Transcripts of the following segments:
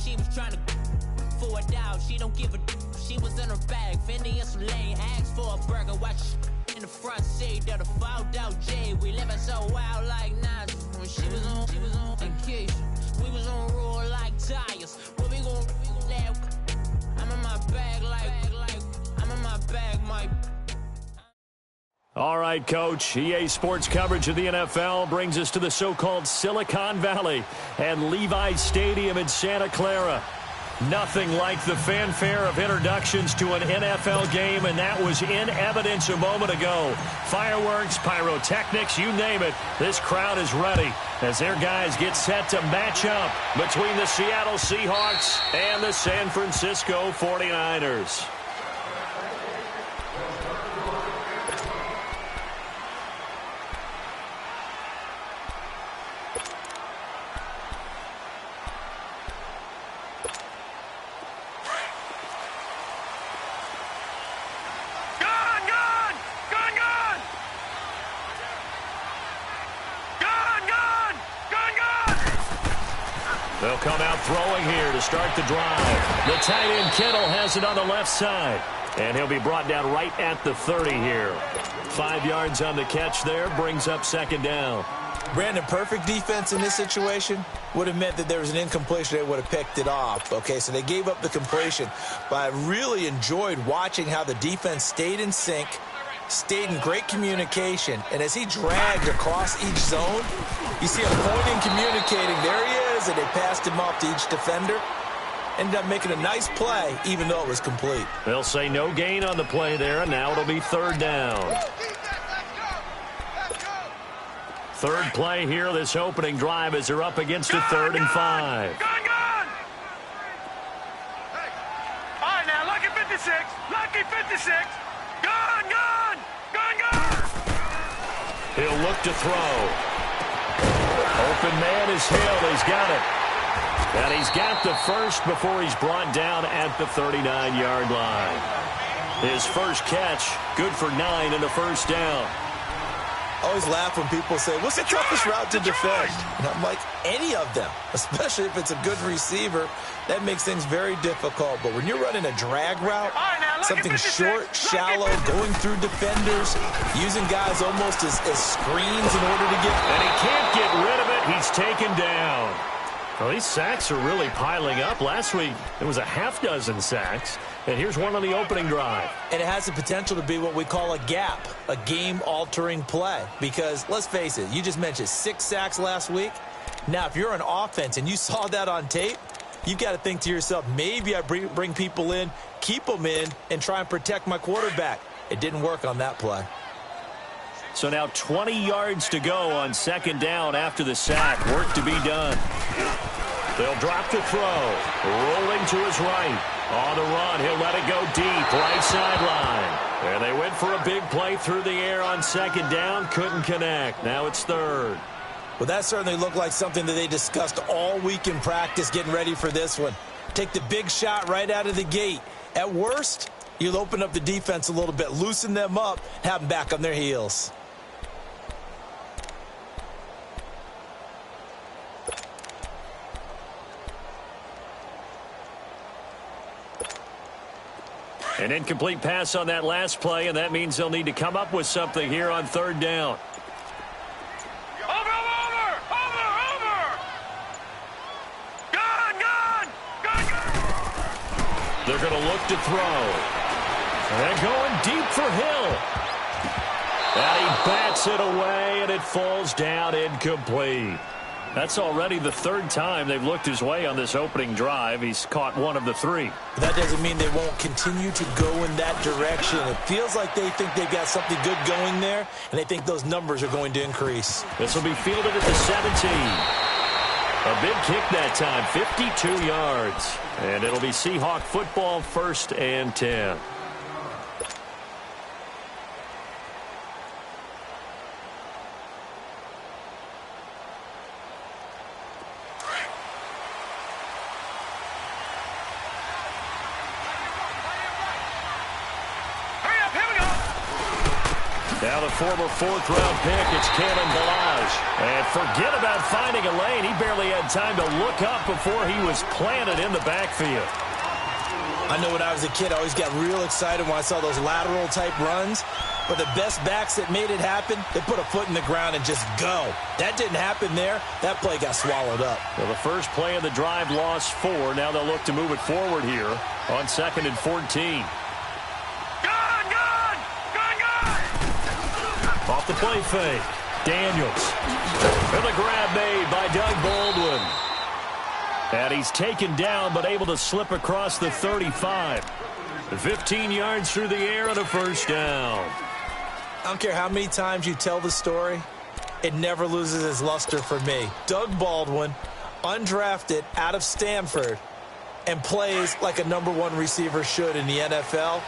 she was trying to for a doubt. She don't give a she was in her bag. Fendi and some lane. Asked for a burger. Watch in the front seat. That a fouled out J. We living so wild like Nas. When she was on vacation. We was on roll like tires. Where we gon' let? I'm in my bag like I'm in my bag, Mike. All right, Coach. EA Sports coverage of the NFL brings us to the so-called Silicon Valley and Levi's Stadium in Santa Clara. Nothing like the fanfare of introductions to an NFL game, and that was in evidence a moment ago. Fireworks, pyrotechnics, you name it. This crowd is ready as their guys get set to match up between the Seattle Seahawks and the San Francisco 49ers. They'll come out throwing here to start the drive. The tight end Kittle has it on the left side. And he'll be brought down right at the 30 here. 5 yards on the catch there, brings up second down. Brandon, perfect defense in this situation would have meant that there was an incompletion. They would have picked it off. Okay, so they gave up the completion. But I really enjoyed watching how the defense stayed in sync, stayed in great communication. And as he dragged across each zone, you see him pointing, communicating. There he is, and they passed him off to each defender. Ended up making a nice play, even though it was complete. They'll say no gain on the play there, and now it'll be third down. Third play here, this opening drive, as they're up against a 3rd and 5. All right, now, lucky 56. Lucky 56. Gone. He'll look to throw. Open man is Hill. He's got it. And he's got the first before he's brought down at the 39-yard line. His first catch, good for 9 and a first down. I always laugh when people say, what's the toughest route to defend? And I'm like, any of them, especially if it's a good receiver. That makes things very difficult. But when you're running a drag route, something short, shallow, going through defenders, using guys almost as screens in order to get... And he can't get rid of it. He's taken down. Well, these sacks are really piling up. Last week, there was a half dozen sacks. And here's one on the opening drive. And it has the potential to be what we call a gap, a game-altering play. Because, let's face it, you just mentioned 6 sacks last week. Now, if you're an offense and you saw that on tape, you've got to think to yourself, maybe I bring people in, keep them in, and try and protect my quarterback. It didn't work on that play. So now 20 yards to go on second down after the sack. Work to be done. They'll drop the throw. Rolling to his right. On the run, he'll let it go deep, right sideline. And they went for a big play through the air on second down. Couldn't connect. Now it's third. Well, that certainly looked like something that they discussed all week in practice getting ready for this one. Take the big shot right out of the gate. At worst, you'll open up the defense a little bit, loosen them up, have them back on their heels. An incomplete pass on that last play, and that means they'll need to come up with something here on third down. Over! Gone! They're going to look to throw. And going deep for Hill. And he bats it away, and it falls down incomplete. That's already the 3rd time they've looked his way on this opening drive. He's caught 1 of the 3. That doesn't mean they won't continue to go in that direction. It feels like they think they've got something good going there, and they think those numbers are going to increase. This will be fielded at the 17. A big kick that time, 52 yards. And it'll be Seahawk football, 1st and 10. Now the former fourth-round pick, it's Kalen Balazs. And forget about finding a lane. He barely had time to look up before he was planted in the backfield. I know when I was a kid, I always got real excited when I saw those lateral-type runs. But the best backs that made it happen, they put a foot in the ground and just go. That didn't happen there. That play got swallowed up. Well, the first play of the drive lost 4. Now they'll look to move it forward here on 2nd and 14. Off the play fake. Daniels. And the grab made by Doug Baldwin. And he's taken down but able to slip across the 35. 15 yards through the air and a first down. I don't care how many times you tell the story, it never loses its luster for me. Doug Baldwin, undrafted out of Stanford, and plays like a #1 receiver should in the NFL.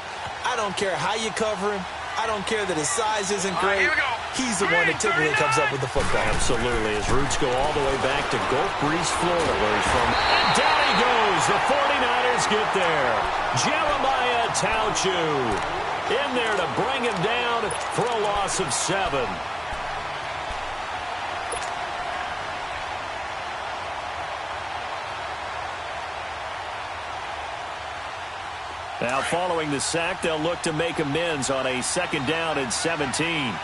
I don't care how you cover him. I don't care that his size isn't great. He's the one that typically comes up with the football. Absolutely. His roots go all the way back to Gulf Breeze, Florida, where he's from. And down he goes. The 49ers get there. Jeremiah Tauchu in there to bring him down for a loss of 7. Now, following the sack, they'll look to make amends on a 2nd down and 17.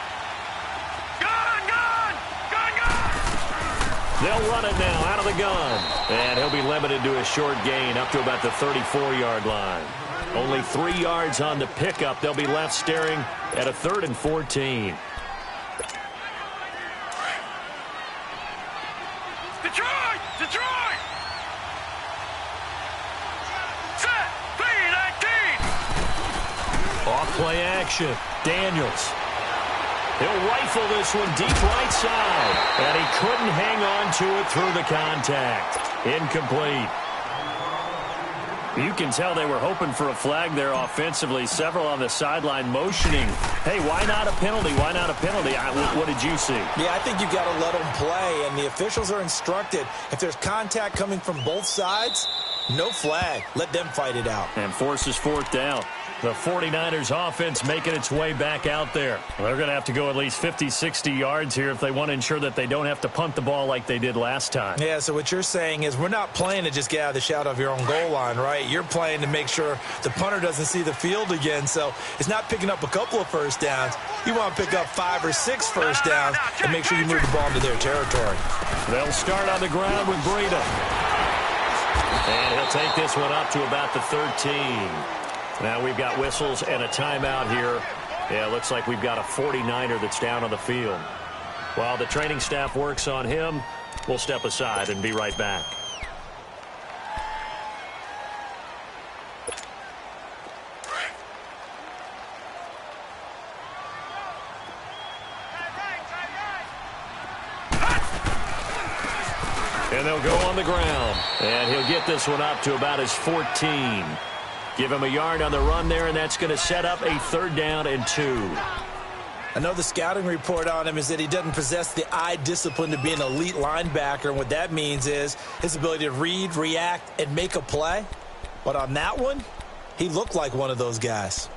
They'll run it now out of the gun. And he'll be limited to a short gain up to about the 34-yard line. Only 3 yards on the pickup. They'll be left staring at a 3rd and 14. Detroit! Detroit! Set! P19! Off-play action. Daniels. He'll rifle this one deep right side. And he couldn't hang on to it through the contact. Incomplete. You can tell they were hoping for a flag there offensively. Several on the sideline motioning. Hey, why not a penalty? Why not a penalty? What did you see? Yeah, I think you've got to let them play, and the officials are instructed. If there's contact coming from both sides, no flag. Let them fight it out. And forces 4th down. The 49ers offense making its way back out there. Well, they're going to have to go at least 50, 60 yards here if they want to ensure that they don't have to punt the ball like they did last time. Yeah, so what you're saying is we're not playing to just get out of the shadow of your own goal line, right? You're playing to make sure the punter doesn't see the field again. So it's not picking up a couple of first downs. You want to pick up 5 or 6 first downs and make sure you move the ball into their territory. They'll start on the ground with Breida. And he'll take this one up to about the 13. Now we've got whistles and a timeout here. Yeah, it looks like we've got a 49er that's down on the field. While the training staff works on him, we'll step aside and be right back. And they'll go on the ground. And he'll get this one up to about his 14. Give him a yard on the run there, and that's going to set up a 3rd down and 2. I know the scouting report on him is that he doesn't possess the eye discipline to be an elite linebacker, and what that means is his ability to read, react, and make a play. But on that one, he looked like one of those guys.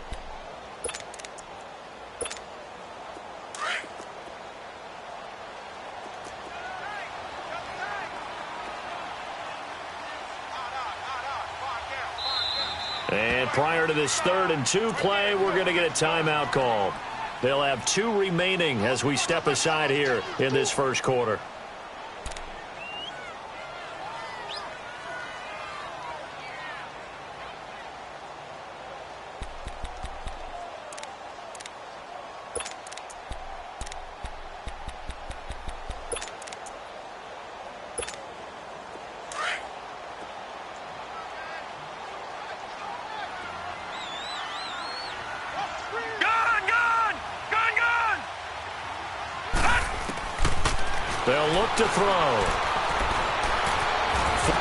And prior to this 3rd and 2 play, we're going to get a timeout called. They'll have 2 remaining as we step aside here in this first quarter. They'll look to throw.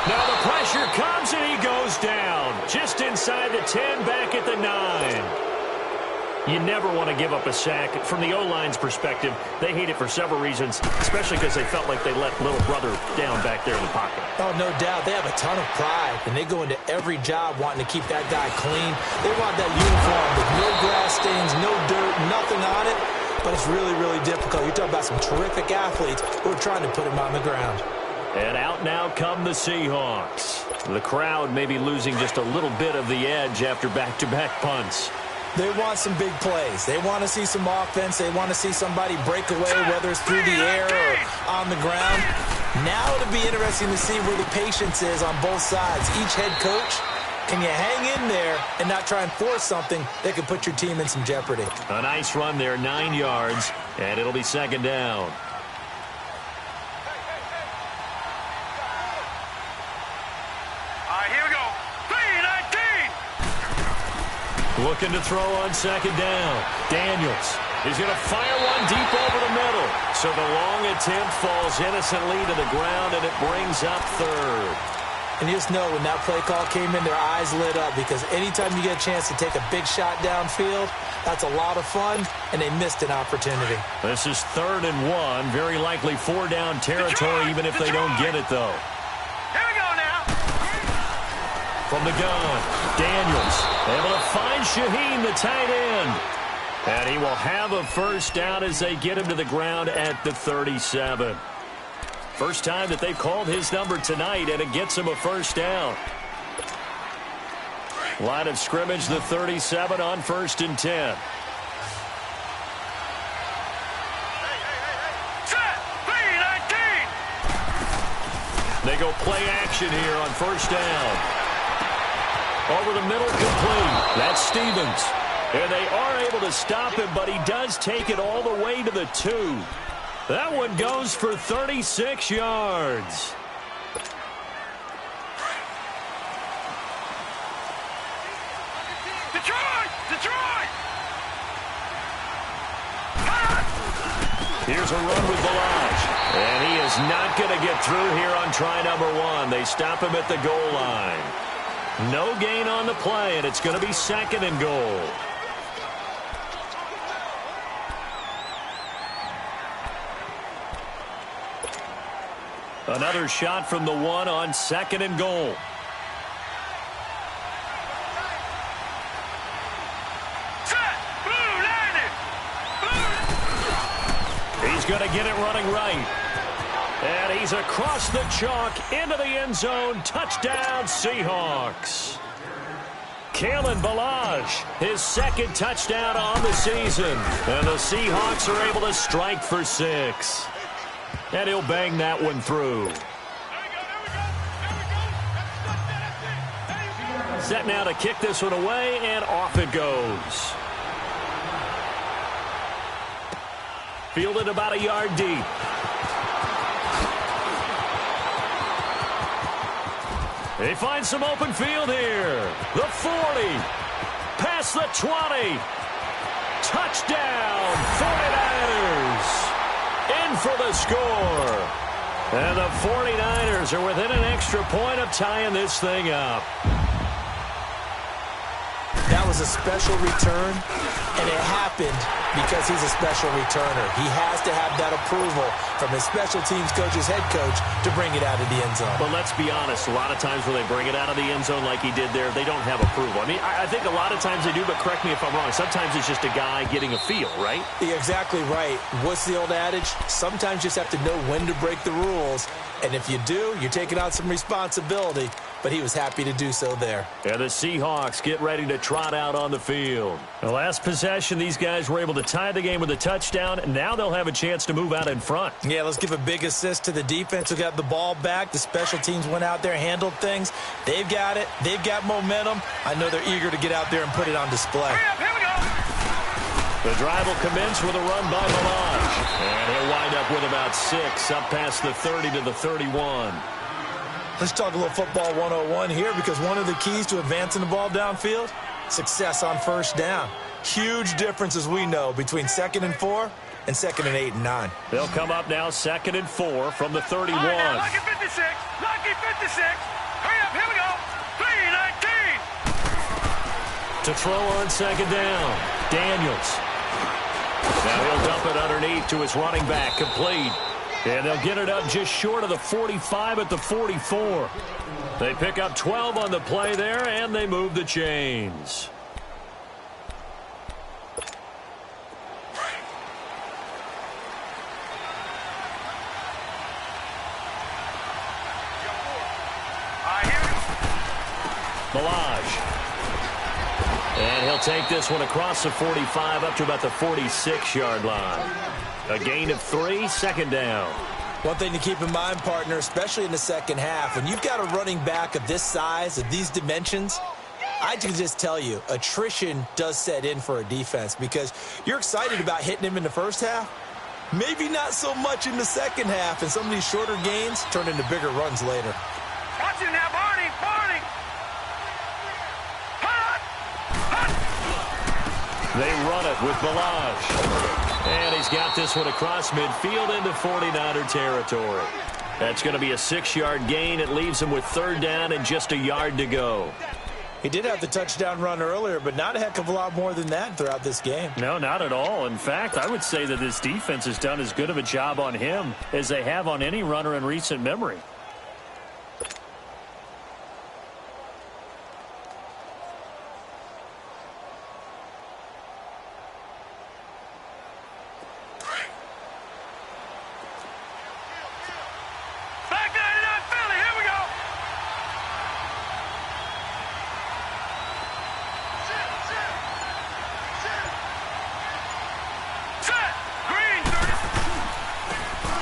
Now the pressure comes and he goes down. Just inside the 10, back at the 9. You never want to give up a sack. From the O-line's perspective, they hate it for several reasons, especially because they felt like they let little brother down back there in the pocket. Oh, no doubt. They have a ton of pride, and they go into every job wanting to keep that guy clean. They want that uniform with no grass stains, no dirt, nothing on it. but it's really, really difficult. You're talking about some terrific athletes who are trying to put him on the ground. And out now come the Seahawks. The crowd may be losing just a little bit of the edge after back-to-back punts. They want some big plays. They want to see some offense. They want to see somebody break away, whether it's through the air or on the ground. Now it'll be interesting to see where the patience is on both sides. Each head coach, can you hang in there and not try and force something that could put your team in some jeopardy? A nice run there, 9 yards, and it'll be second down. Here we go. 3-19. Looking to throw on second down. Daniels is going to fire one deep over the middle. So the long attempt falls innocently to the ground, and it brings up third. And you just know when that play call came in, their eyes lit up, because anytime you get a chance to take a big shot downfield, that's a lot of fun, and they missed an opportunity. This is 3rd and 1, very likely 4-down territory, even if they don't get it, though. Here we go now. From the gun, Daniels able to find Shaheen, the tight end. And he will have a first down as they get him to the ground at the 37. First time that they've called his number tonight, and it gets him a first down. Line of scrimmage, the 37 on 1st and 10. Set. 3-19. They go play action here on first down. Over the middle, complete. That's Stevens. And they are able to stop him, but he does take it all the way to the 2. That one goes for 36 yards. Detroit! Detroit! Here's a run with Balaj. And he is not going to get through here on try number 1. They stop him at the goal line. No gain on the play, and it's going to be 2nd and goal. Another shot from the 1 on 2nd and goal. Set. Blue landed. He's going to get it running right. And he's across the chalk into the end zone. Touchdown, Seahawks. Kalen Balaj, his 2nd touchdown on the season. And the Seahawks are able to strike for 6. And he'll bang that one through. Set now to kick this one away, and off it goes. Fielded about a yard deep. They find some open field here. The 40. Past the 20. Touchdown, 49ers. In for the score. And the 49ers are within an extra point of tying this thing up. That was a special return, and it happened because he's a special returner. He has to have that approval from his special teams coach's head coach to bring it out of the end zone. But let's be honest, a lot of times when they bring it out of the end zone like he did there, they don't have approval. I mean, I think a lot of times they do, but correct me if I'm wrong. Sometimes it's just a guy getting a feel, right? You're exactly right. What's the old adage? Sometimes you just have to know when to break the rules. And if you do, you're taking on some responsibility. But he was happy to do so there. And the Seahawks get ready to trot out on the field. The last possession, these guys were able to tie the game with a touchdown, and now they'll have a chance to move out in front. Yeah, let's give a big assist to the defense who got the ball back. The special teams went out there, handled things. They've got it. They've got momentum. I know they're eager to get out there and put it on display. Here we go. The drive will commence with a run by Balaj. And he'll wind up with about 6, up past the 30 to the 31. Let's talk a little football 101 here, because one of the keys to advancing the ball downfield, success on first down. Huge difference, as we know, between 2nd and 4 and 2nd and 8 and 9. They'll come up now 2nd and 4 from the 31. All right, now, lucky 56. Lucky 56. Hurry up. Here we go. 3-19. To throw on 2nd down, Daniels. Now he'll dump it underneath to his running back, complete. And they'll get it up just short of the 45 at the 44. They pick up 12 on the play there, and they move the chains. Balaj. And he'll take this one across the 45 up to about the 46-yard line. A gain of 3, second down. One thing to keep in mind, partner, especially in the second half, when you've got a running back of this size, of these dimensions, I can just tell you, attrition does set in for a defense because you're excited about hitting him in the first half. Maybe not so much in the second half, and some of these shorter gains turn into bigger runs later. Watch him now, Barney! Barney! Hut! Hut! They run it with Balaj. And he's got this one across midfield into 49er territory. That's going to be a 6-yard gain. It leaves him with third down and just a yard to go. He did have the touchdown run earlier, but not a heck of a lot more than that throughout this game. No, not at all. In fact, I would say that this defense has done as good of a job on him as they have on any runner in recent memory.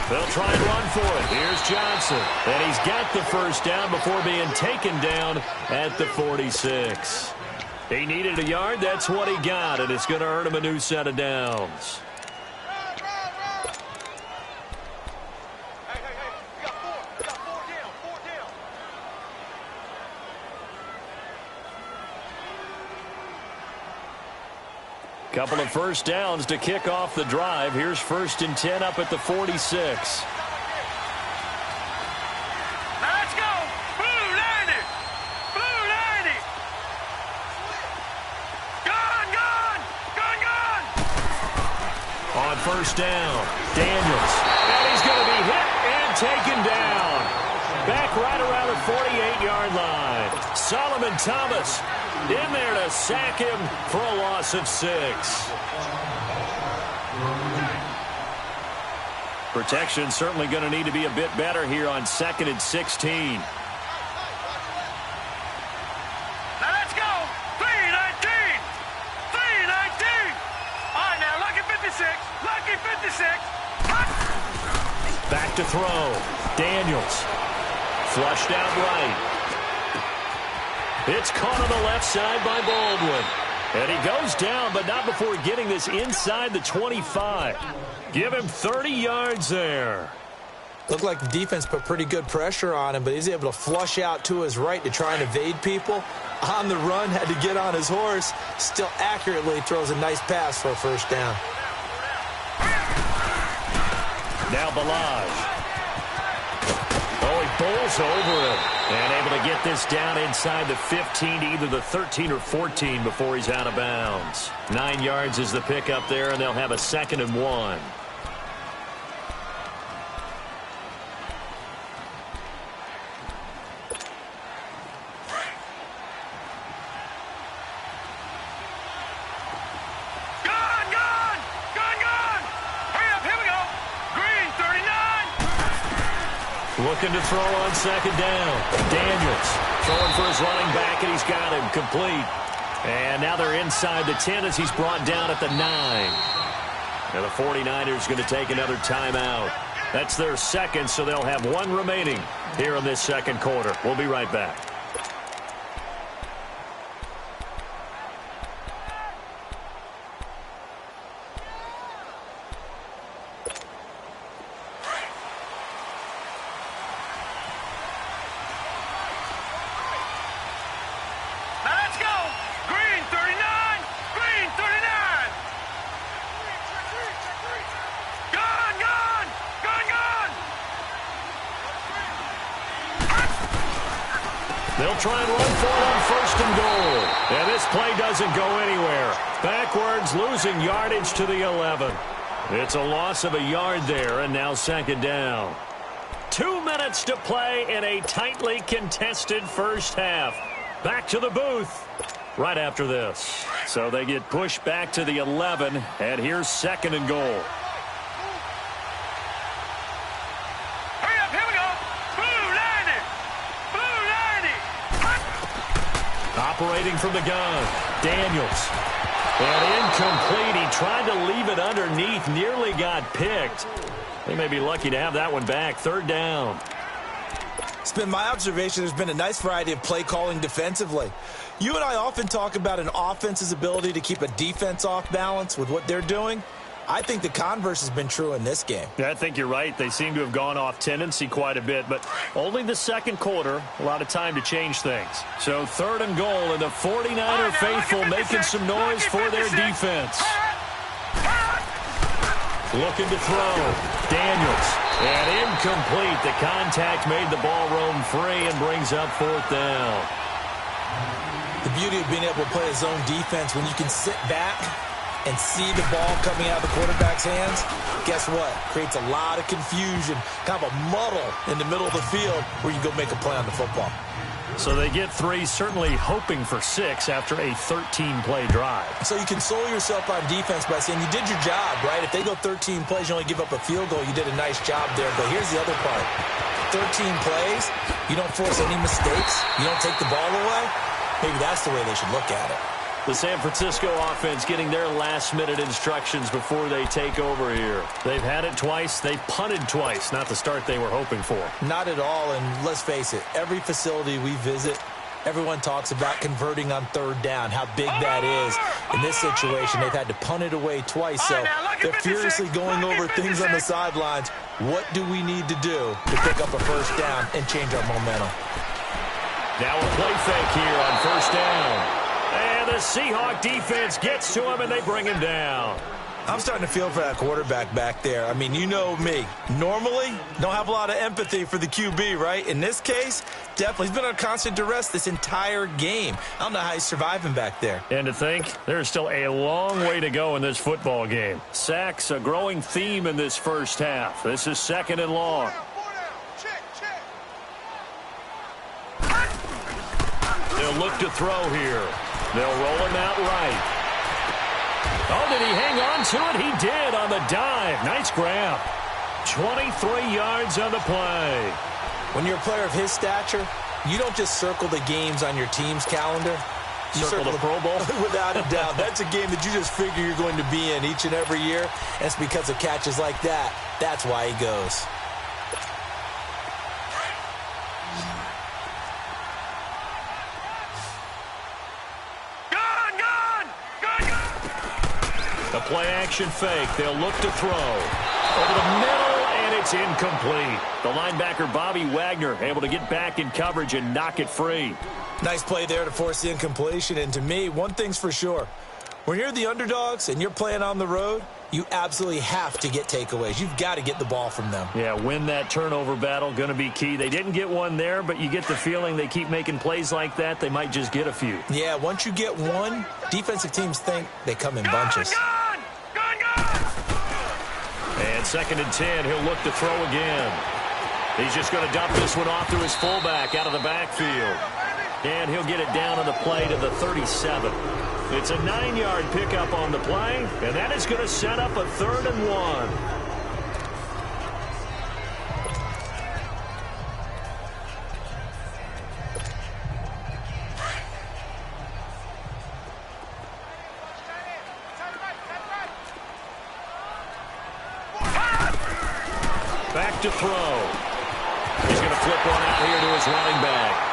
They'll try and run for it. Here's Johnson. And he's got the first down before being taken down at the 46. He needed a yard. That's what he got, and it's going to earn him a new set of downs. Couple of first downs to kick off the drive. Here's 1st and 10 up at the 46. Let's go! Blue 90! Blue 90! Gone! Gone! Gone! Gone! On first down, Daniels. And he's going to be hit and taken down. Back right around the 48-yard line. Solomon Thomas in there to sack him for a loss of 6. Protection certainly going to need to be a bit better here on 2nd and 16. Now let's go! 319! 319! All right, now, lucky 56. Lucky 56. Back to throw. Daniels. Flushed out right. It's caught on the left side by Baldwin. And he goes down, but not before getting this inside the 25. Give him 30 yards there. Looked like the defense put pretty good pressure on him, but he's able to flush out to his right to try and evade people. On the run, had to get on his horse. Still accurately throws a nice pass for a first down. Now Balaj. Oh, he bowls over it. And able to get this down inside the 15 to either the 13 or 14 before he's out of bounds. 9 yards is the pickup there, and they'll have a 2nd and 1. Looking to throw on 2nd down. Daniels throwing for his running back, and he's got him complete. And now they're inside the 10 as he's brought down at the 9. And the 49ers going to take another timeout. That's their 2nd, so they'll have 1 remaining here in this 2nd quarter. We'll be right back. They'll try and run for it on 1st and goal. And this play doesn't go anywhere. Backwards, losing yardage to the 11. It's a loss of a yard there, and now 2nd down. 2 minutes to play in a tightly contested first half. Back to the booth right after this. So they get pushed back to the 11, and here's 2nd and goal. Operating from the gun, Daniels. And incomplete. He tried to leave it underneath, nearly got picked. They may be lucky to have that one back. Third down. It's been my observation there's been a nice variety of play calling defensively. You and I often talk about an offense's ability to keep a defense off balance with what they're doing. I think the converse has been true in this game. Yeah, I think you're right. They seem to have gone off tendency quite a bit, but only the second quarter, a lot of time to change things. So third and goal, and the 49er faithful making some noise for their defense. Looking to throw. Daniels. And incomplete. The contact made the ball roam free and brings up fourth down. The beauty of being able to play a zone defense when you can sit back and see the ball coming out of the quarterback's hands, guess what? Creates a lot of confusion, kind of a muddle in the middle of the field where you go make a play on the football. So they get 3, certainly hoping for 6 after a 13-play drive. So you console yourself on defense by saying you did your job, right? If they go 13 plays, you only give up a field goal, you did a nice job there. But here's the other part. 13 plays, you don't force any mistakes, you don't take the ball away. Maybe that's the way they should look at it. The San Francisco offense getting their last-minute instructions before they take over here. They've had it twice. They've punted twice. Not the start they were hoping for. Not at all, and let's face it, every facility we visit, everyone talks about converting on third down, how big that is. In this situation, they've had to punt it away twice, so they're furiously going over things on the sidelines. What do we need to do to pick up a first down and change our momentum? Now a play fake here on first down. And the Seahawk defense gets to him, and they bring him down. I'm starting to feel for that quarterback back there. I mean, you know me. Normally, don't have a lot of empathy for the QB, right? In this case, definitely. He's been under constant duress this entire game. I don't know how he's surviving back there. And to think, there's still a long way to go in this football game. Sacks, a growing theme in this first half. This is second and long. They'll look to throw here. They'll roll him out right. Oh, did he hang on to it? He did on the dive. Nice grab. 23 yards on the play. When you're a player of his stature, you don't just circle the games on your team's calendar. You circle the Pro Bowl? Without a doubt. That's a game that you just figure you're going to be in each and every year. And it's because of catches like that. That's why he goes. A play-action fake. They'll look to throw. Over the middle, and it's incomplete. The linebacker, Bobby Wagner, able to get back in coverage and knock it free. Nice play there to force the incompletion. And to me, one thing's for sure. When you're the underdogs and you're playing on the road, you absolutely have to get takeaways. You've got to get the ball from them. Yeah, win that turnover battle, going to be key. They didn't get one there, but you get the feeling they keep making plays like that, they might just get a few. Yeah, once you get one, defensive teams think they come in bunches. And second and 10, he'll look to throw again. He's just going to dump this one off to his fullback out of the backfield. And he'll get it down on the play to the 37. It's a 9-yard pickup on the play, and that is going to set up a 3rd and 1. Back to throw. He's going to flip one out here to his running back.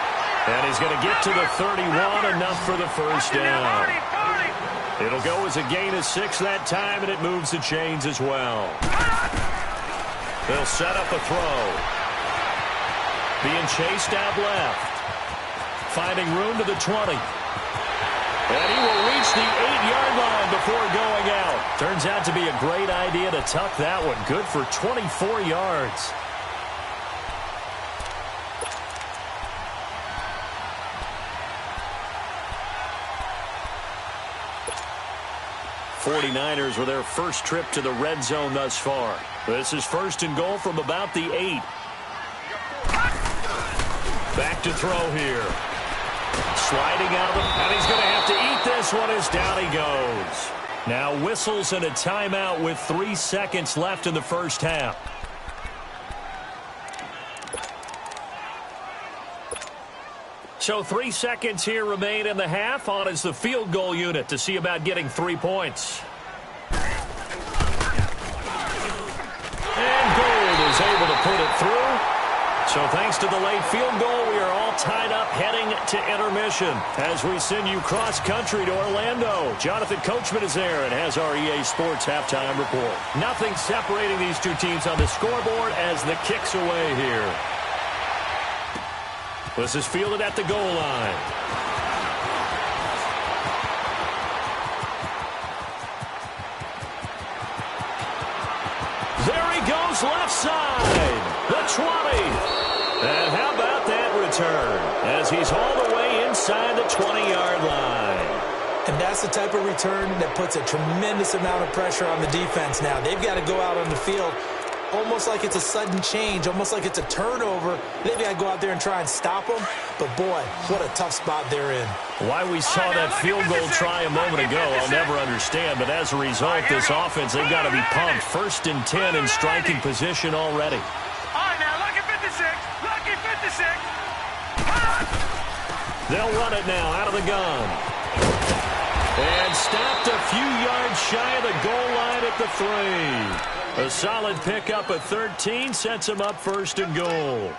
And he's going to get to the 31, enough for the first down. It'll go as a gain of 6 that time, and it moves the chains as well. They'll set up a throw. Being chased out left. Finding room to the 20. And he will reach the 8-yard line before going out. Turns out to be a great idea to tuck that one. Good for 24 yards. '49ers with their first trip to the red zone thus far. This is 1st and goal from about the 8. Back to throw here. Sliding out of the, and he's going to have to eat this one as down he goes. Now whistles and a timeout with 3 seconds left in the first half. So 3 seconds here remain in the half. On is the field goal unit to see about getting 3 points. And Gold is able to put it through. So thanks to the late field goal, we are all tied up heading to intermission as we send you cross-country to Orlando. Jonathan Coachman is there and has our EA Sports halftime report. Nothing separating these two teams on the scoreboard as the kick's away here. This is fielded at the goal line. There he goes left side. The 20. And how about that return as he's hauled away inside the 20-yard line. And that's the type of return that puts a tremendous amount of pressure on the defense now. They've got to go out on the field almost like it's a sudden change, almost like it's a turnover. They've got to go out there and try and stop them. But, boy, what a tough spot they're in. Why we saw that field goal try a moment ago, I'll never understand. But as a result, this offense, they've got to be pumped. 1st and 10 in striking position already. All right, now, lucky 56. Lucky 56. They'll run it now out of the gun. And stopped a few yards shy of the goal line at the 3. A solid pickup at 13 sets him up 1st and goal.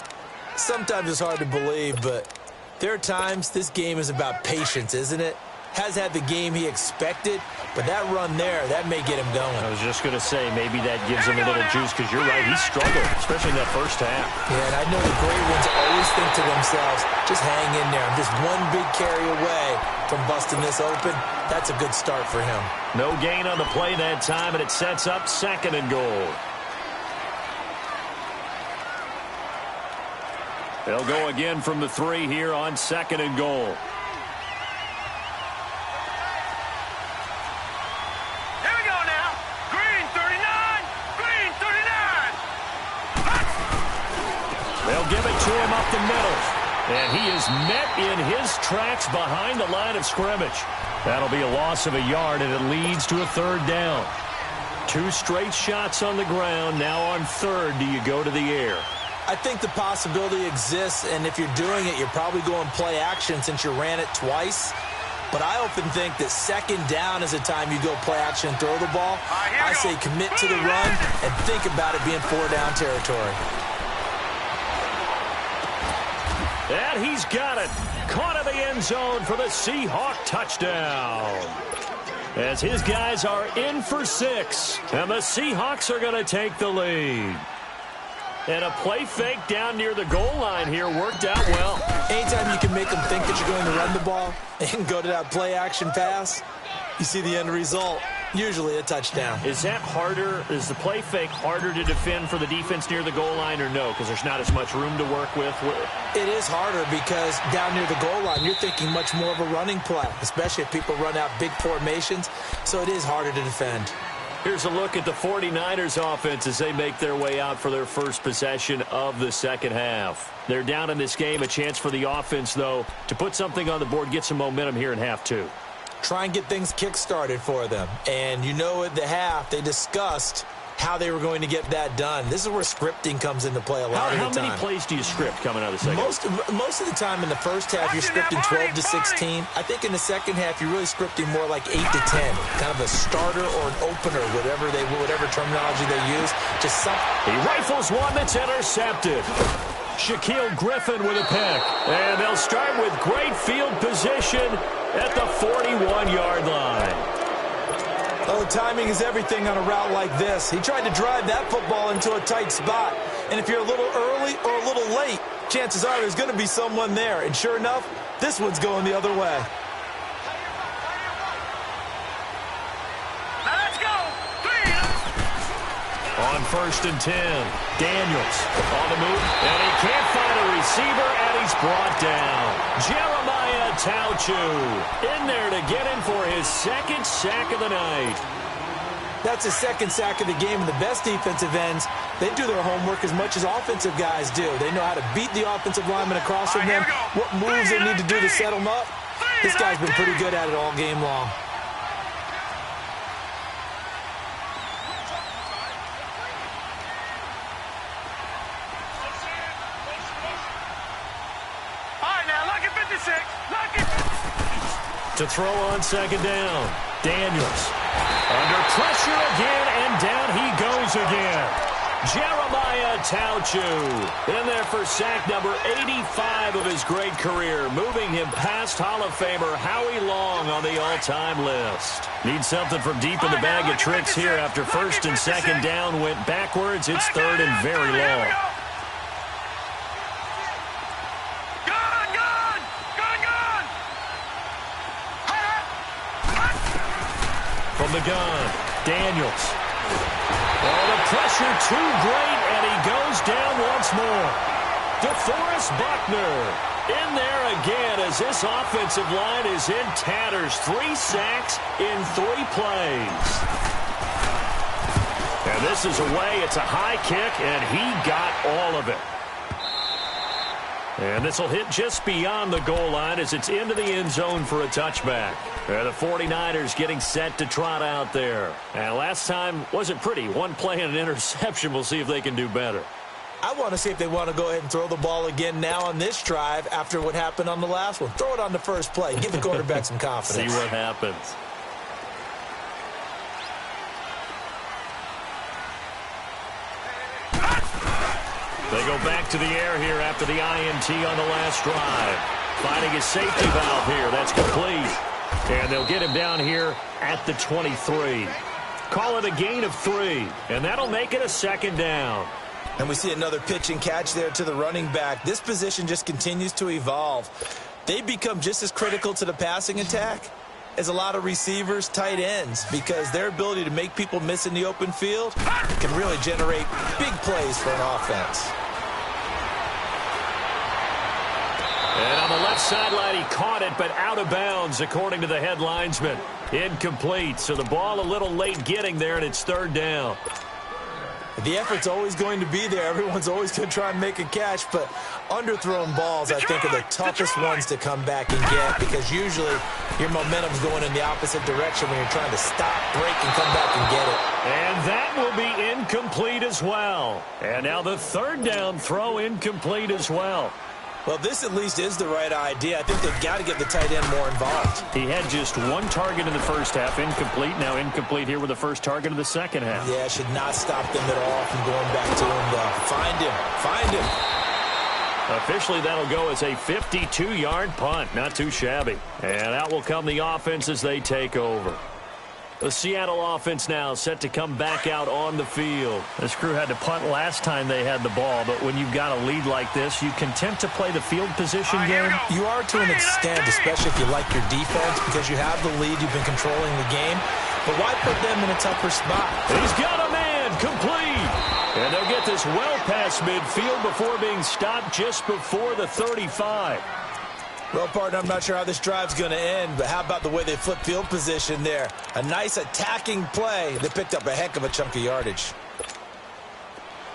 Sometimes it's hard to believe, but there are times this game is about patience, isn't it? Has had the game he expected, but that run there, that may get him going. I was just going to say, maybe that gives him a little juice, because you're right, he struggled, especially in that first half. Yeah, and I know the great ones always think to themselves, just hang in there. I'm just one big carry away from busting this open. That's a good start for him. No gain on the play that time, and it sets up 2nd and goal. They'll go again from the 3 here on 2nd and goal. Give it to him up the middle. And he is met in his tracks behind the line of scrimmage. That'll be a loss of a yard, and it leads to a 3rd down. 2 straight shots on the ground. Now on 3rd, do you go to the air? I think the possibility exists, and if you're doing it, you're probably going play action since you ran it twice. But I often think that 2nd down is a time you go play action and throw the ball. I say commit to the run and think about it being 4-down territory. And he's got it. Caught in the end zone for the Seahawk touchdown. As his guys are in for 6. And the Seahawks are going to take the lead. And a play fake down near the goal line here worked out well. Anytime you can make them think that you're going to run the ball and go to that play action pass, you see the end result. Usually a touchdown. Is that harder? Is the play fake harder to defend for the defense near the goal line or no? Because there's not as much room to work with? It is harder because down near the goal line, you're thinking much more of a running play, especially if people run out big formations. So it is harder to defend. Here's a look at the 49ers offense as they make their way out for their first possession of the 2nd half. They're down in this game. A chance for the offense, though, to put something on the board, get some momentum here in half 2. Try and get things kick-started for them. And you know at the half, they discussed how they were going to get that done. This is where scripting comes into play a lot of the time. How many plays do you script coming out of the 2nd? Most of the time in the first half, you're scripting 12 to 16. I think in the 2nd half, you're really scripting more like 8 to 10. Kind of a starter or an opener, whatever terminology they use. Just something. He rifles one that's intercepted. Shaquille Griffin with a pick. And they'll start with great field position at the 41-yard line. Well, the timing is everything on a route like this. He tried to drive that football into a tight spot. And if you're a little early or a little late, chances are there's going to be someone there. And sure enough, this one's going the other way. Now let's go. On 1st and 10, Daniels on the move. And he can't find a receiver, and he's brought down. Jeremiah Tauchu in there to get him for his 2nd sack of the night. That's his 2nd sack of the game, and the best defensive ends, they do their homework as much as offensive guys do. They know how to beat the offensive lineman across from them, what moves they need to do to set them up. This guy's been pretty good at it all game long. To throw on second down. Daniels. Under pressure again, and down he goes again. Jeremiah Tauchu in there for sack number 85 of his great career, moving him past Hall of Famer Howie Long on the all-time list. Need something from deep in the bag of tricks here after first and second down went backwards. It's third and very long. From the gun, Daniels. Oh, the pressure too great, and he goes down once more. DeForest Buckner in there again as this offensive line is in tatters. 3 sacks in 3 plays. And this is away. It's a high kick, and he got all of it. And this will hit just beyond the goal line as it's into the end zone for a touchback. The 49ers getting set to trot out there. And last time wasn't pretty. 1 play and an interception. We'll see if they can do better. I want to see if they want to go ahead and throw the ball again now on this drive after what happened on the last one. Throw it on the first play. Give the quarterback some confidence. See what happens. They go back to the air here after the INT on the last drive. Finding his safety valve here. That's complete. And they'll get him down here at the 23. Call it a gain of 3. And that'll make it a second down. And we see another pitch and catch there to the running back. This position just continues to evolve. They become just as critical to the passing attack as a lot of receivers, tight ends, because their ability to make people miss in the open field can really generate big plays for an offense. And on the left sideline, he caught it, but out of bounds, according to the head linesman. Incomplete, so the ball a little late getting there, and it's third down. The effort's always going to be there. Everyone's always going to try and make a catch, but underthrown balls, I think, are the toughest ones to come back and get because usually your momentum's going in the opposite direction when you're trying to stop, break, and come back and get it. And that will be incomplete as well. And now the third down throw incomplete as well. Well, this at least is the right idea. I think they've got to get the tight end more involved. He had just 1 target in the first half, incomplete. Now incomplete here with the first target of the second half. Yeah, should not stop them at all from going back to him. Find him. Find him. Officially, that'll go as a 52-yard punt. Not too shabby. And out will come the offense as they take over. The Seattle offense now set to come back out on the field. This crew had to punt last time they had the ball, but when you've got a lead like this, you content to play the field position game? You are to an extent, especially if you like your defense, because you have the lead, you've been controlling the game. But why put them in a tougher spot? He's got a man, complete. And they'll get this well past midfield before being stopped just before the 35. Well, partner, I'm not sure how this drive's going to end, but how about the way they flip field position there? A nice attacking play. They picked up a heck of a chunk of yardage.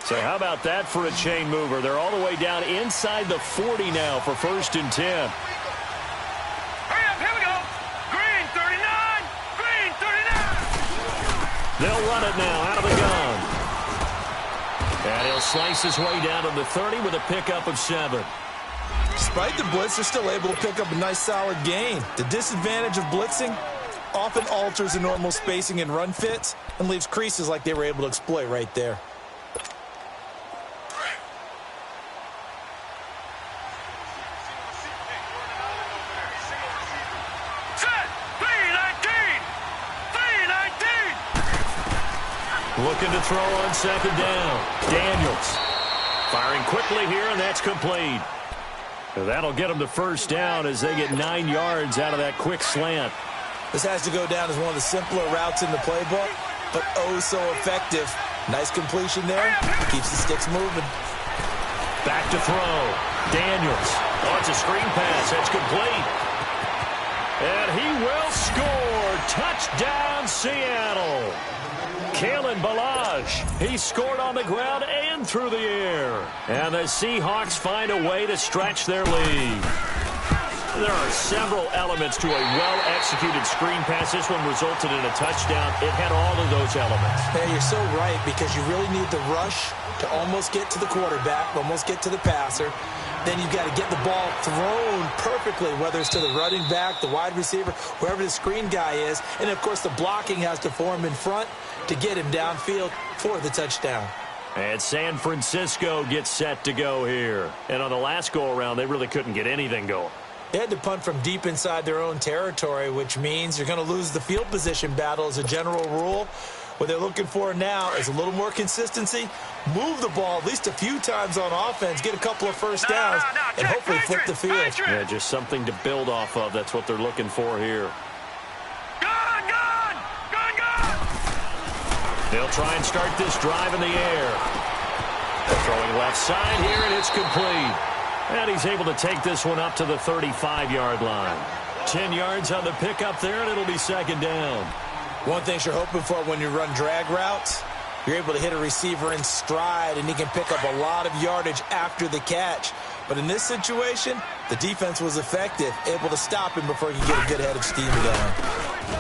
So how about that for a chain mover? They're all the way down inside the 40 now for first and 10. Hurry up, here we go. Green 39, green 39. They'll run it now out of the gun. And he'll slice his way down to the 30 with a pickup of 7. Despite the blitz, they're still able to pick up a nice solid gain. The disadvantage of blitzing often alters the normal spacing and run fits and leaves creases like they were able to exploit right there. Set, 319, 319. Looking to throw on second down. Daniels firing quickly here, and that's complete. That'll get them the first down as they get 9 yards out of that quick slant. This has to go down as one of the simpler routes in the playbook, but oh so effective. Nice completion there. Keeps the sticks moving. Back to throw. Daniels. Oh, it's a screen pass. That's complete. And he will score. Touchdown, Seattle. Kalen Ballage, he scored on the ground and through the air. And the Seahawks find a way to stretch their lead. There are several elements to a well-executed screen pass. This one resulted in a touchdown. It had all of those elements. Hey, you're so right, because you really need the rush to almost get to the quarterback, almost get to the passer. then you've got to get the ball thrown perfectly, whether it's to the running back, the wide receiver, wherever the screen guy is. And, of course, the blocking has to form in front to get him downfield for the touchdown. And San Francisco gets set to go here. And on the last go-around, they really couldn't get anything going. They had to punt from deep inside their own territory, which means you're going to lose the field position battle as a general rule. What they're looking for now is a little more consistency, move the ball at least a few times on offense, get a couple of first downs, and hopefully flip the field. Yeah, just something to build off of. That's what they're looking for here. Gun! They'll try and start this drive in the air. Throwing left side here, and it's complete. And he's able to take this one up to the 35-yard line. 10 yards on the pickup there, and it'll be second down. One thing you're hoping for when you run drag routes, you're able to hit a receiver in stride, and he can pick up a lot of yardage after the catch. But in this situation, the defense was effective, able to stop him before he could get a good head of steam going.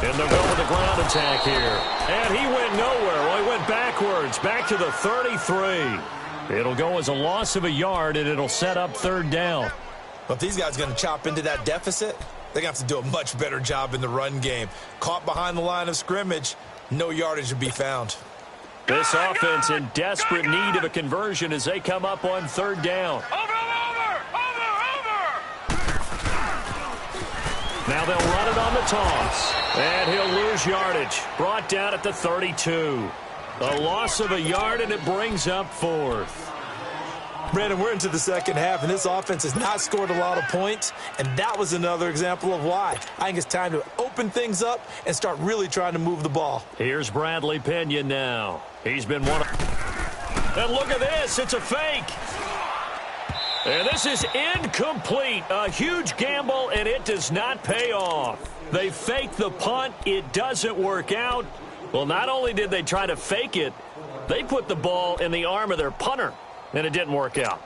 And they'll go with the ground attack here. And he went nowhere. Well, he went backwards, back to the 33. It'll go as a loss of a yard, and it'll set up third down. Well, if these guys are going to chop into that deficit, they're going to have to do a much better job in the run game. Caught behind the line of scrimmage, no yardage to be found. This offense in desperate need of a conversion as they come up on third down. Over! Now they'll run it on the toss. And he'll lose yardage. Brought down at the 32. A loss of a yard, and it brings up fourth. Brandon, we're into the second half, and this offense has not scored a lot of points, and that was another example of why. I think it's time to open things up and start really trying to move the ball. Here's Bradley Pinion now. He's been one of... And look at this. It's a fake. And this is incomplete. A huge gamble, and it does not pay off. They fake the punt. It doesn't work out. Well, not only did they try to fake it, they put the ball in the arm of their punter, and it didn't work out.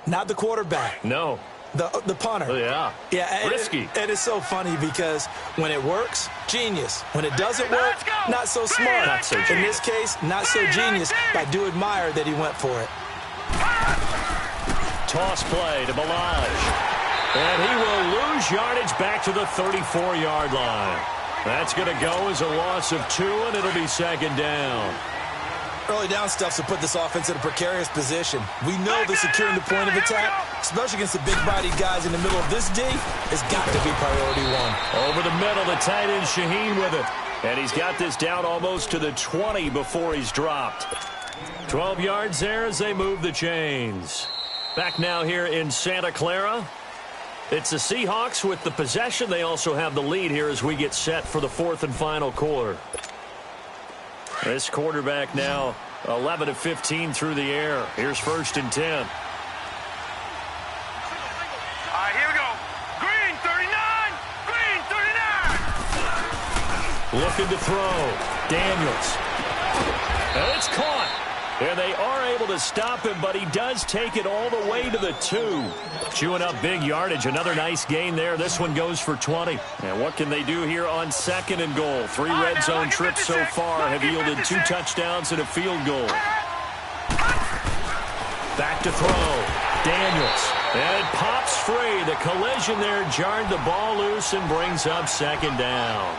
Not the quarterback. No. The punter. Yeah. Risky. It is so funny because when it works, genius. When it doesn't work, not so smart. Not so genius. In this case, not so genius. I do admire that he went for it. Toss play to Balaj. And he will lose yardage back to the 34-yard line. That's going to go as a loss of 2, and it'll be second down. Early down stuff to put this offense in a precarious position. We know that securing the point of attack, especially against the big-bodied guys in the middle of this D, has got to be priority one. Over the middle, the tight end Shaheen with it. And he's got this down almost to the 20 before he's dropped. 12 yards there as they move the chains. Back now here in Santa Clara. It's the Seahawks with the possession. They also have the lead here as we get set for the fourth and final quarter. This quarterback now 11 of 15 through the air. Here's first and 10. All right, here we go. Green 39. Green 39. Looking to throw. Daniels. And it's caught. And they are able to stop him, but he does take it all the way to the 2. Chewing up big yardage. Another nice gain there. This one goes for 20. And what can they do here on second and goal? 3 red zone trips so far have yielded 2 touchdowns and a field goal. Back to throw. Daniels. And it pops free. The collision there jarred the ball loose and brings up second down.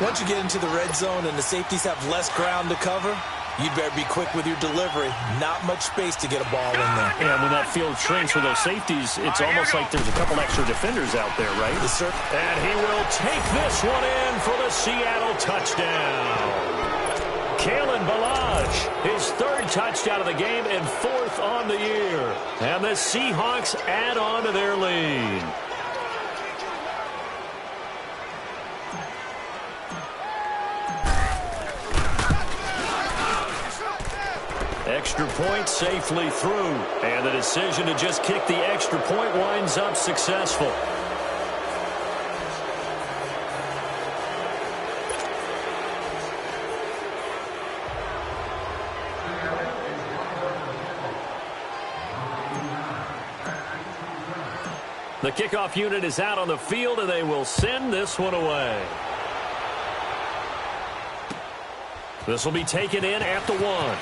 Once you get into the red zone and the safeties have less ground to cover, you'd better be quick with your delivery. Not much space to get a ball in there. Yeah, when that field shrinks with those safeties, it's almost like there's a couple extra defenders out there, right? Yes, sir. And he will take this one in for the Seattle touchdown. Kalen Balaj, his 3rd touchdown of the game and 4th on the year. And the Seahawks add on to their lead. Extra point safely through. And the decision to just kick the extra point winds up successful. The kickoff unit is out on the field, and they will send this one away. This will be taken in at the 1.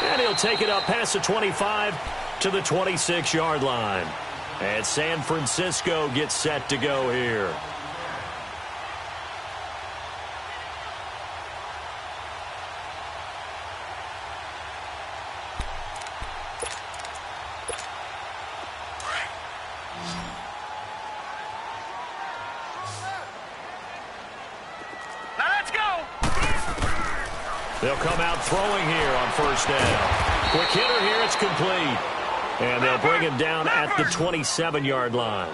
And he'll take it up past the 25 to the 26-yard line. And San Francisco gets set to go here. They'll come out throwing here on first down. Quick hitter here, it's complete. And they'll bring him down at the 27-yard line.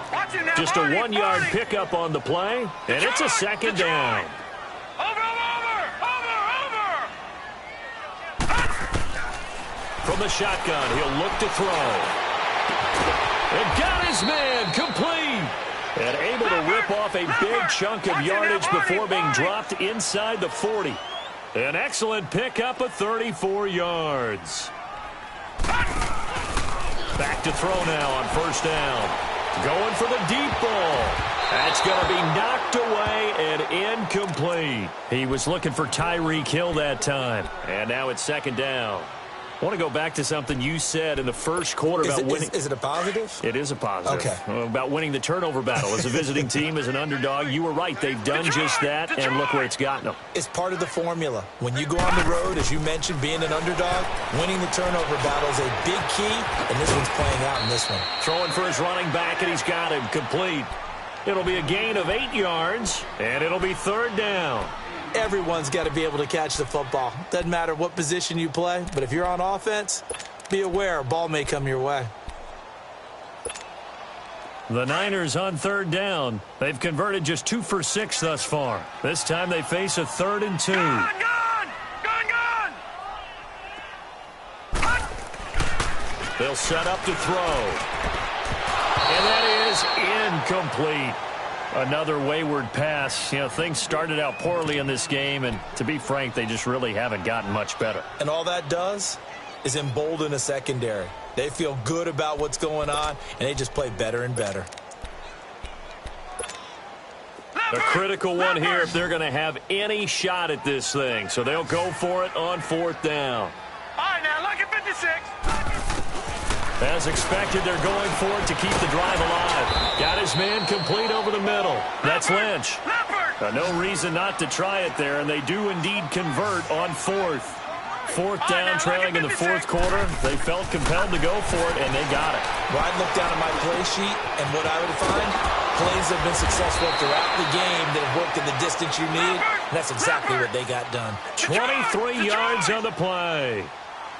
Just a 1-yard pickup on the play, and it's a second down. From the shotgun, he'll look to throw. And got his man complete. And able to rip off a big chunk of yardage before being dropped inside the 40. An excellent pickup of 34 yards. Back to throw now on first down. Going for the deep ball. That's going to be knocked away and incomplete. He was looking for Tyreek Hill that time. And now it's second down. I want to go back to something you said in the first quarter about winning. Is it a positive? It is a positive. Okay. About winning the turnover battle. As a visiting team, as an underdog, you were right. They've done just that, and look where it's gotten them. It's part of the formula. When you go on the road, as you mentioned, being an underdog, winning the turnover battle is a big key, and this one's playing out in this one. Throwing for his running back, and he's got him complete. It'll be a gain of 8 yards, and it'll be third down. Everyone's got to be able to catch the football. Doesn't matter what position you play, but if you're on offense, be aware a ball may come your way. The Niners on third down. They've converted just 2 for 6 thus far. This time they face a 3rd and 2. Gone! They'll set up to throw. And that is incomplete. Another wayward pass. You know, things started out poorly in this game, and to be frank, they just really haven't gotten much better. And all that does is embolden a secondary. They feel good about what's going on, and they just play better and better. A critical one here if they're going to have any shot at this thing. So they'll go for it on 4th down. All right, now, look at 56. As expected, they're going for it to keep the drive alive. Got his man complete over the middle. That's Lynch. No reason not to try it there, and they do indeed convert on 4th. 4th down, trailing in the 4th quarter. They felt compelled to go for it, and they got it. Well, I'd look down at my play sheet, and what I would find, plays have been successful throughout the game that have worked in the distance you need, and that's exactly what they got done. 23 yards on the play.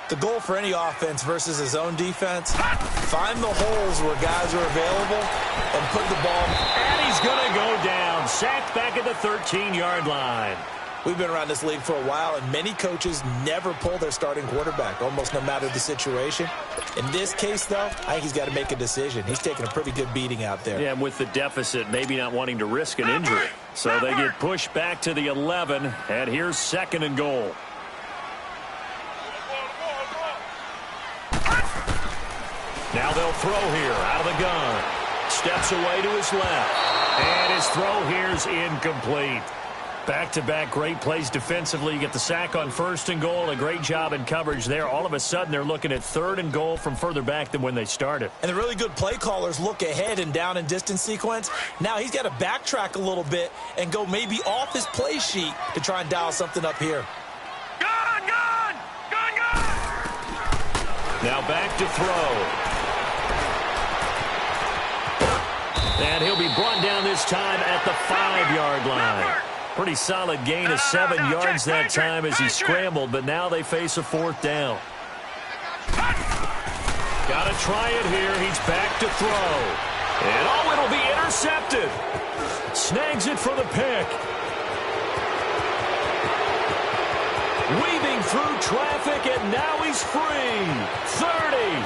The goal for any offense versus his own defense, find the holes where guys are available and put the ball. And he's going to go down. Sacked back at the 13-yard line. We've been around this league for a while, and many coaches never pull their starting quarterback, almost no matter the situation. In this case, though, I think he's got to make a decision. He's taking a pretty good beating out there. Yeah, and with the deficit, maybe not wanting to risk an injury. So they get pushed back to the 11, and here's 2nd and goal. Now they'll throw here out of the gun. Steps away to his left. And his throw here's incomplete. Back-to-back great plays defensively. You get the sack on 1st and goal. A great job in coverage there. All of a sudden, they're looking at 3rd and goal from further back than when they started. And the really good play callers look ahead and down and distance sequence. Now he's got to backtrack a little bit and go maybe off his play sheet to try and dial something up here. Gone! Now back to throw. And he'll be brought down this time at the 5-yard line. Pretty solid gain of 7 yards that time as he scrambled, but now they face a 4th down. Got to try it here. He's back to throw. And oh, it'll be intercepted. Snags it for the pick. Weaving through traffic, and now he's free. 30,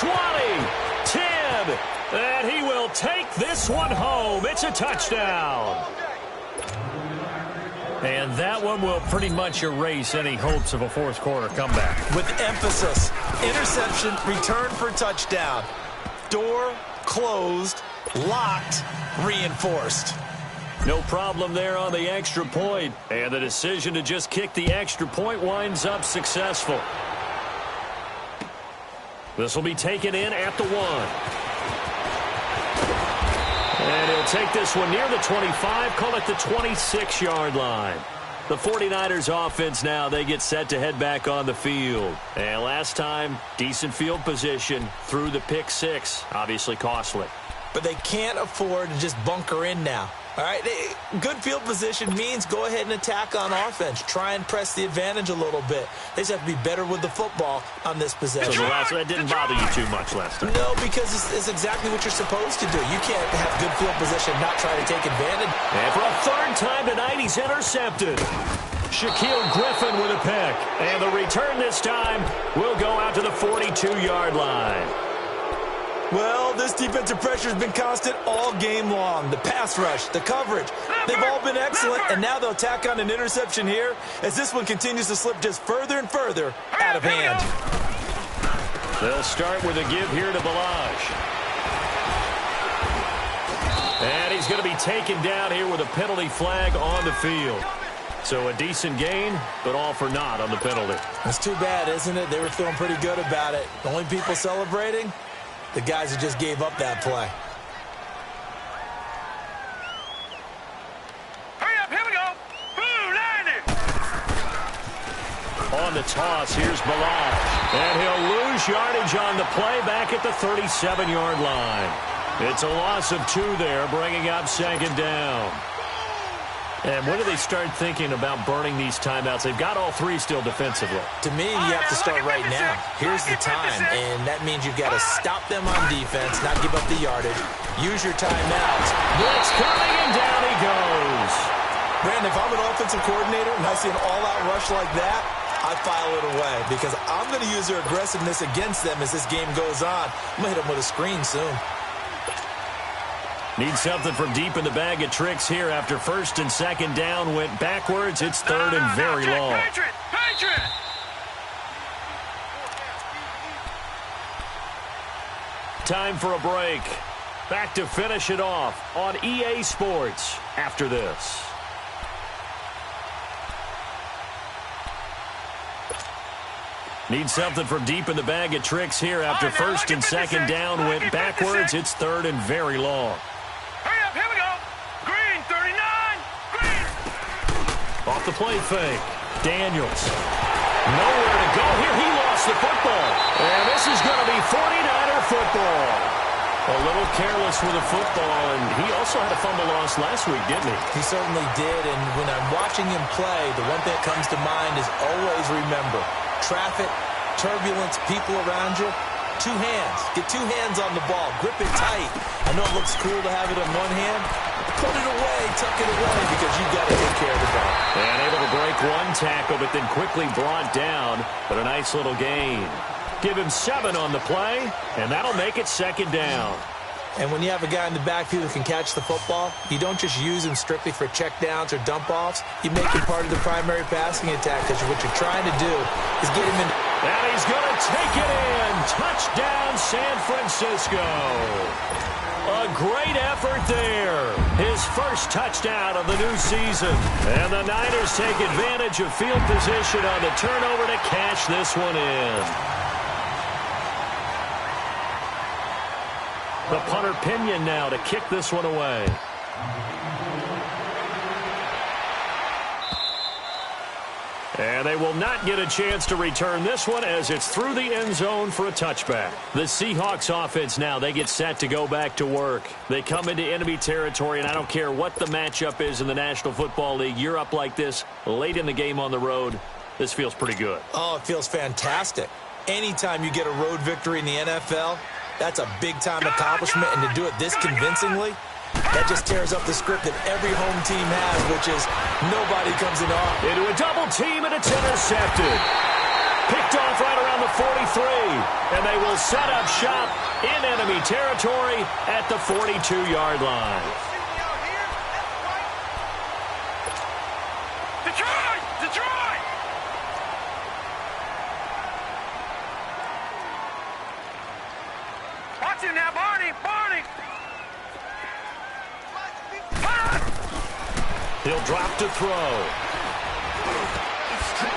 20, 10. And he will take this one home. It's a touchdown. And that one will pretty much erase any hopes of a 4th quarter comeback. With emphasis, interception, return for touchdown. Door closed, locked, reinforced. No problem there on the extra point. And the decision to just kick the extra point winds up successful. This will be taken in at the 1. And he'll take this one near the 25, call it the 26-yard line. The 49ers offense now, they get set to head back on the field. And last time, decent field position through the pick 6, obviously costly. But they can't afford to just bunker in now. All right, good field position means go ahead and attack on offense. Try and press the advantage a little bit. They just have to be better with the football on this possession. So that didn't bother you too much last time? No, because it's exactly what you're supposed to do. You can't have good field position and not try to take advantage. And for a third time tonight, he's intercepted. Shaquille Griffin with a pick. And the return this time will go out to the 42-yard line. Well, this defensive pressure has been constant all game long. The pass rush, the coverage, they've all been excellent, and now they'll tack on an interception here as this one continues to slip just further and further out of hand. They'll start with a give here to Balaj. And he's going to be taken down here with a penalty flag on the field. So a decent gain, but all for naught on the penalty. That's too bad, isn't it? They were feeling pretty good about it. The only people celebrating? The guys who just gave up that play. Hurry up, here we go. Ooh, 90. On the toss, here's Balaj. And he'll lose yardage on the play back at the 37-yard line. It's a loss of 2 there, bringing up second down. And when do they start thinking about burning these timeouts? They've got all 3 still defensively. To me, you have to start right now. Here's the time, and that means you've got to stop them on defense, not give up the yardage. Use your timeouts. Blitz coming, and down he goes. Brandon, if I'm an offensive coordinator and I see an all-out rush like that, I file it away because I'm going to use their aggressiveness against them as this game goes on. I'm going to hit them with a screen soon. Need something from deep in the bag of tricks here after first and second down went backwards. It's third and very long. Patriot. Time for a break. Back to finish it off on EA Sports after this. Need something from deep in the bag of tricks here after first and second down went backwards. It's third and very long. Hurry up, here we go. Green, 39. Green. Off the play fake. Daniels. Nowhere to go here. He lost the football. And this is going to be 49er football. A little careless with the football, and he also had a fumble loss last week, didn't he? He certainly did, and when I'm watching him play, the one thing that comes to mind is always remember, traffic, turbulence, people around you, 2 hands. Get 2 hands on the ball. Grip it tight. I know it looks cool to have it on one hand. Put it away, tuck it away, because you've got to take care of the ball. And able to break 1 tackle, but then quickly brought down, but a nice little gain. Give him 7 on the play, and that'll make it second down. And when you have a guy in the backfield who can catch the football, you don't just use him strictly for checkdowns or dump-offs. You make him part of the primary passing attack because what you're trying to do is get him into... And he's going to take it in. Touchdown, San Francisco. A great effort there. His first touchdown of the new season. And the Niners take advantage of field position on the turnover to cash this one in. The punter Pinion now to kick this one away. And they will not get a chance to return this one as it's through the end zone for a touchback. The Seahawks offense now, they get set to go back to work. They come into enemy territory, and I don't care what the matchup is in the National Football League. You're up like this late in the game on the road. This feels pretty good. Oh, it feels fantastic. Anytime you get a road victory in the NFL, that's a big-time accomplishment, and to do it this convincingly, that just tears up the script that every home team has, which is nobody comes in off. Into a double team, and it's intercepted. Picked off right around the 43, and they will set up shop in enemy territory at the 42-yard line. Detroit! Watch him now, Barney! He'll drop to throw.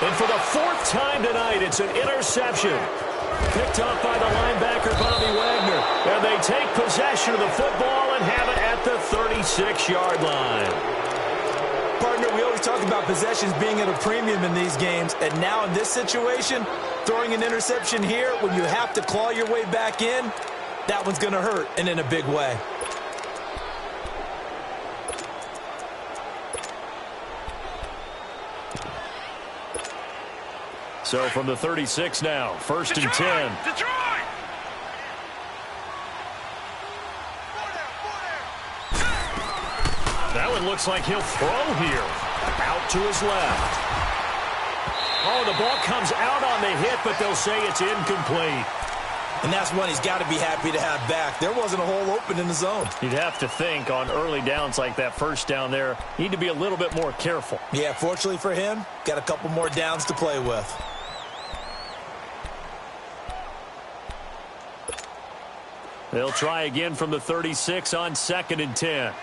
And for the 4th time tonight, it's an interception. Picked off by the linebacker, Bobby Wagner. And they take possession of the football and have it at the 36-yard line. Partner, we always talk about possessions being at a premium in these games, and now in this situation, throwing an interception here when you have to claw your way back in, that one's going to hurt, and in a big way. So from the 36 now, 1st and 10. Detroit! That one looks like he'll throw here. Out to his left. Oh, the ball comes out on the hit, but they'll say it's incomplete. And that's one he's got to be happy to have back. There wasn't a hole open in the zone. You'd have to think on early downs like that first down there, need to be a little bit more careful. Yeah, fortunately for him, got a couple more downs to play with. They'll try again from the 36 on 2nd and 10.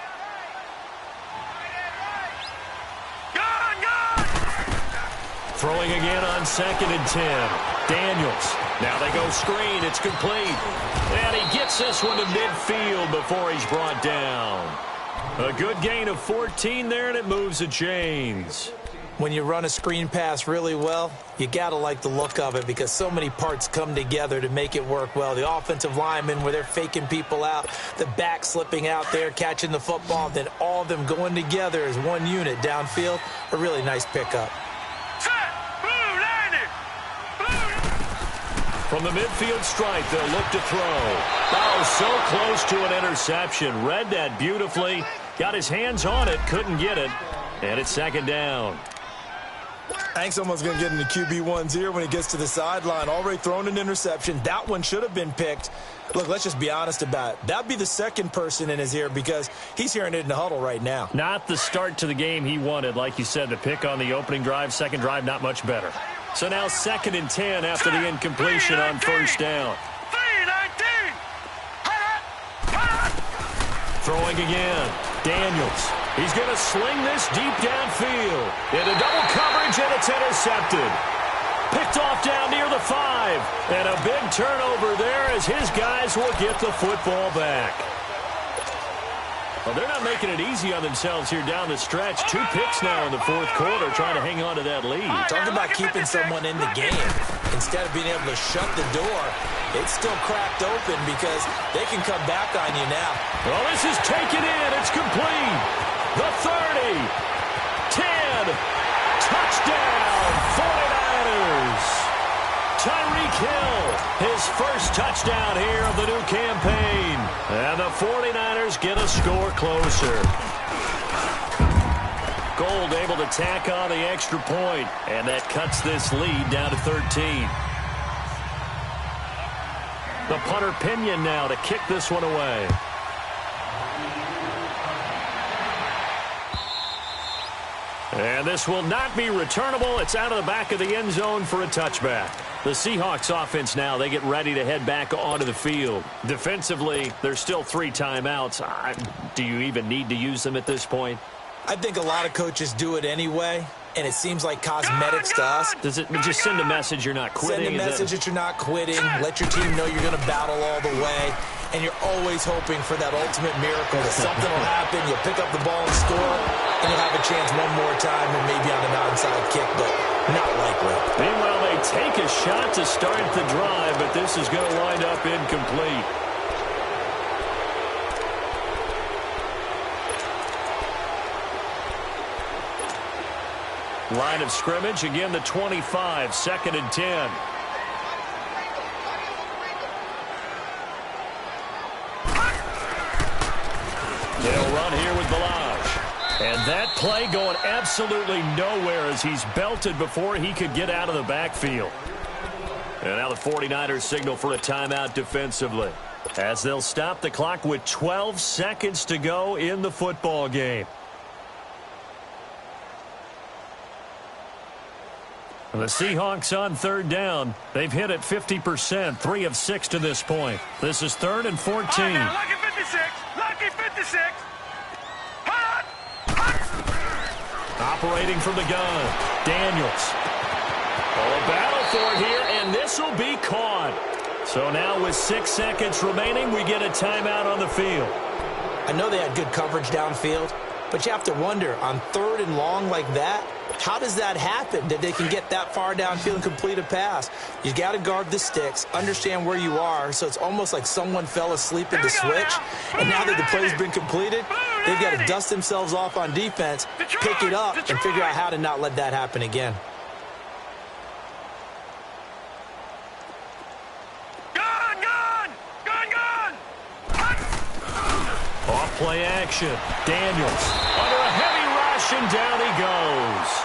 Throwing again on 2nd and 10. Daniels. Now they go screen. It's complete. And he gets this one to midfield before he's brought down. A good gain of 14 there, and it moves the chains. When you run a screen pass really well, you got to like the look of it because so many parts come together to make it work well. The offensive linemen, where they're faking people out, the back slipping out there, catching the football, then all of them going together as one unit downfield. A really nice pickup. From the midfield stripe, they'll look to throw. Oh, so close to an interception. Read that beautifully. Got his hands on it, couldn't get it. And it's 2nd down. I think someone's going to get into QB1's ear when he gets to the sideline. Already thrown an interception. That one should have been picked. Look, let's just be honest about it. That'd be the second person in his ear because he's hearing it in the huddle right now. Not the start to the game he wanted. Like you said, the pick on the opening drive, second drive, not much better. So now 2nd and 10 after the incompletion on 1st down. Throwing again. Daniels. He's going to sling this deep downfield. Into double coverage, and it's intercepted. Picked off down near the 5. And a big turnover there as his guys will get the football back. Well, they're not making it easy on themselves here down the stretch. 2 picks now in the 4th quarter trying to hang on to that lead. Talk about keeping someone in the game. Instead of being able to shut the door, it's still cracked open because they can come back on you now. Well, this is taken in. It's complete. The 30. 10. Touchdown, 49ers. Tyreek Hill, his first touchdown here of the new campaign. And the 49ers get a score closer. Gold able to tack on the extra point, and that cuts this lead down to 13. The punter Pinion now to kick this one away. And this will not be returnable. It's out of the back of the end zone for a touchback. The Seahawks offense now, they get ready to head back onto the field. Defensively, there's still 3 timeouts. Do you even need to use them at this point? I think a lot of coaches do it anyway, and it seems like cosmetics to us. Does it just send a message you're not quitting? Send a message that you're not quitting. Let your team know you're going to battle all the way. And you're always hoping for that ultimate miracle that something will happen, you'll pick up the ball and score, and you'll have a chance one more time and maybe on an onside kick, but not likely. Meanwhile, they take a shot to start the drive, but this is going to wind up incomplete. Line of scrimmage, again the 25, 2nd and 10. They'll run here with Balaj. And that play going absolutely nowhere as he's belted before he could get out of the backfield. And now the 49ers signal for a timeout defensively, as they'll stop the clock with 12 seconds to go in the football game. The Seahawks on 3rd down. They've hit it 50%, 3 of 6 to this point. This is 3rd and 14. Lucky 56. Lucky 56. Hot. Operating from the gun. Daniels. Oh, a battle for it here, and this will be caught. So now with 6 seconds remaining, we get a timeout on the field. I know they had good coverage downfield, but you have to wonder, on 3rd and long like that, how does that happen that they can get that far downfield and complete a pass? You got to guard the sticks, understand where you are, so it's almost like someone fell asleep in the switch, and now that the play's been completed, they've got to dust themselves off on defense, pick it up, and figure out how to not let that happen again. Off play action. Daniels under a heavy rush, and down he goes.